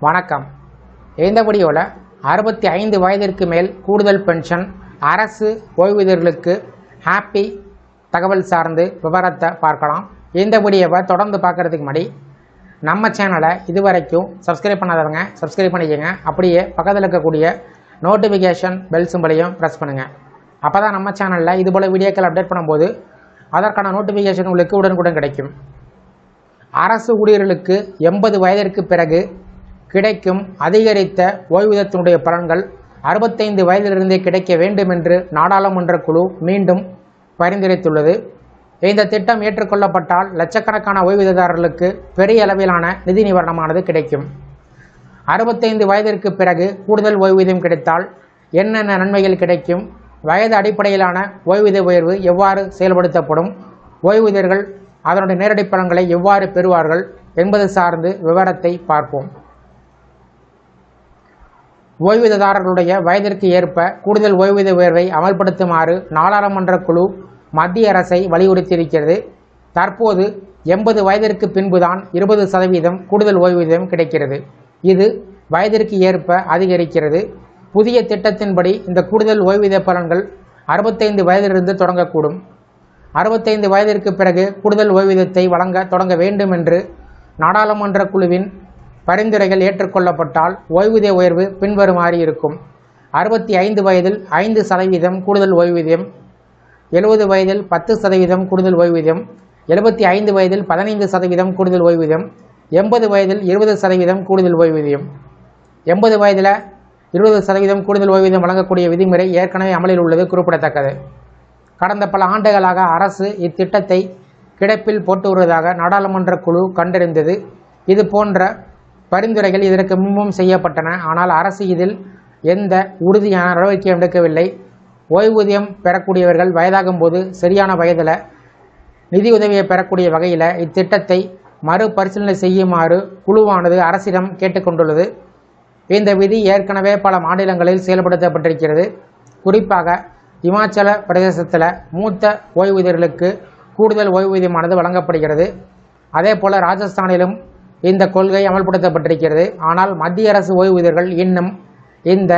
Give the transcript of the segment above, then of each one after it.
வணக்கம். இந்த வீடியோவில் 65 வயதிற்கு மேல் கூடுதல் பென்ஷன் அரசு ஓய்வூதியர்களுக்கு ஹாப்பி தகவல் சார்ந்து விவரத்தை பார்க்கலாம். இந்த வீடியோவை தொடர்ந்து பார்க்குறதுக்கு முன்னாடி நம்ம சேனலை இதுவரைக்கும் சப்ஸ்கிரைப் பண்ணாதவங்க சப்ஸ்கிரைப் பண்ணிக்கோங்க. அப்படியே பக்கத்தில் இருக்கக்கூடிய நோட்டிஃபிகேஷன் பெல் சிம்பலையும் ப்ரெஸ் பண்ணுங்கள். அப்போ தான் நம்ம சேனலில் இதுபோல் வீடியோக்கள் அப்டேட் பண்ணும்போது அதற்கான நோட்டிஃபிகேஷன் உங்களுக்கு உடனுக்குடன் கிடைக்கும். அரசு ஊழியர்களுக்கு 80 வயதிற்கு பிறகு கிடைக்கும் அதிகரித்த ஓய்வூதியத்தினுடைய பலன்கள் 65 வயதிலிருந்தே கிடைக்க வேண்டும் என்று நாடாளுமன்ற குழு மீண்டும் பரிந்துரைத்துள்ளது. இந்த திட்டம் ஏற்றுக்கொள்ளப்பட்டால் லட்சக்கணக்கான ஓய்வூதியதாரர்களுக்கு பெரிய அளவிலான நிதி நிவாரணமானது கிடைக்கும். 65 வயதிற்கு பிறகு கூடுதல் ஓய்வூதியம் கிடைத்தால் என்னென்ன நன்மைகள் கிடைக்கும், வயது அடிப்படையிலான ஓய்வூதிய உயர்வு எவ்வாறு செயல்படுத்தப்படும், ஓய்வூதியர்கள் அதனுடைய நேரடி பலன்களை எவ்வாறு பெறுவார்கள் என்பது சார்ந்து விவரத்தை பார்ப்போம். ஓய்வூதியதாரர்களுடைய வயதிற்கு ஏற்ப கூடுதல் ஓய்வூதிய உயர்வை அமல்படுத்துமாறு நாடாளுமன்ற குழு மத்திய அரசை வலியுறுத்தியிருக்கிறது. தற்போது 80 வயதிற்கு பின்புதான் 20% கூடுதல் ஓய்வூதியம் கிடைக்கிறது. இது வயதிற்கு ஏற்ப அதிகரிக்கிறது. புதிய திட்டத்தின்படி இந்த கூடுதல் ஓய்வூதிய பலன்கள் 65 வயதிலிருந்து தொடங்கக்கூடும். 65 வயதிற்கு பிறகு கூடுதல் ஓய்வூதியத்தை வழங்க தொடங்க வேண்டும் என்று நாடாளுமன்ற குழுவின் பரிந்துரைகள் ஏற்றுக்கொள்ளப்பட்டால் ஓய்வூதிய உயர்வு பின்வருமாறு இருக்கும். 65 வயதில் 5% கூடுதல் ஓய்வூதியம், 70 வயதில் 10% கூடுதல் ஓய்வூதியம், 75 வயதில் 15% கூடுதல் ஓய்வூதியம், 80 வயதில் 20% கூடுதல் ஓய்வூதியம். 80 வயதில் 20% கூடுதல் ஓய்வூதியம் வழங்கக்கூடிய விதிமுறை ஏற்கனவே அமலில் உள்ளது குறிப்பிடத்தக்கது. கடந்த பல ஆண்டுகளாக அரசு இத்திட்டத்தை கிடப்பில் போட்டு வருவதாக நாடாளுமன்ற குழு கண்டறிந்தது. இது போன்ற பரிந்துரைகள் இதற்கு முன்பும் செய்யப்பட்டன. ஆனால் அரசு இதில் எந்த உறுதியான நடவடிக்கை எடுக்கவில்லை. ஓய்வூதியம் பெறக்கூடியவர்கள் வயதாகும் போது சரியான வயதில் நிதியுதவியை பெறக்கூடிய வகையில் இத்திட்டத்தை மறுபரிசீலனை செய்யுமாறு குழுவானது அரசிடம் கேட்டுக்கொண்டுள்ளது. இந்த விதி ஏற்கனவே பல மாநிலங்களில் செயல்படுத்தப்பட்டிருக்கிறது. குறிப்பாக இமாச்சல பிரதேசத்தில் மூத்த ஓய்வூதியர்களுக்கு கூடுதல் ஓய்வூதியமானது வழங்கப்படுகிறது. அதே போல் ராஜஸ்தானிலும் இந்த கொள்கை அமல்படுத்தப்பட்டிருக்கிறது. ஆனால் மத்திய அரசு ஓய்வூதியர்கள் இன்னும் இந்த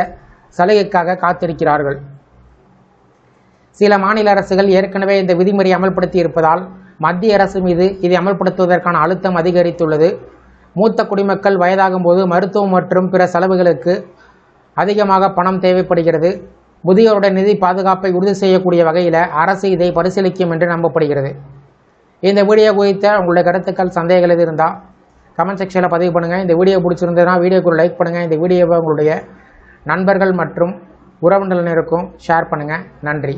சலுகைக்காக காத்திருக்கிறார்கள். சில மாநில அரசுகள் ஏற்கனவே இந்த விதிமுறை அமல்படுத்தி இருப்பதால் மத்திய அரசு மீது இதை அமல்படுத்துவதற்கான அழுத்தம் அதிகரித்துள்ளது. மூத்த குடிமக்கள் வயதாகும் போது மருத்துவம் மற்றும் பிற செலவுகளுக்கு அதிகமாக பணம் தேவைப்படுகிறது. முதியோருடைய நிதி பாதுகாப்பை உறுதி செய்யக்கூடிய வகையில் அரசு இதை பரிசீலிக்கும் என்று நம்பப்படுகிறது. இந்த வீடியோ குறித்த உங்களுடைய கருத்துக்கள் சந்தேகங்கள் எது இருந்தால் கமெண்ட் செக்ஷனில் பதிவு பண்ணுங்கள். இந்த வீடியோ பிடிச்சிருந்ததுன்னா வீடியோக்கு ஒரு லைக் பண்ணுங்கள். இந்த வீடியோவை உங்களுடைய நண்பர்கள் மற்றும் உறவினர்களுக்கும் ஷேர் பண்ணுங்கள். நன்றி.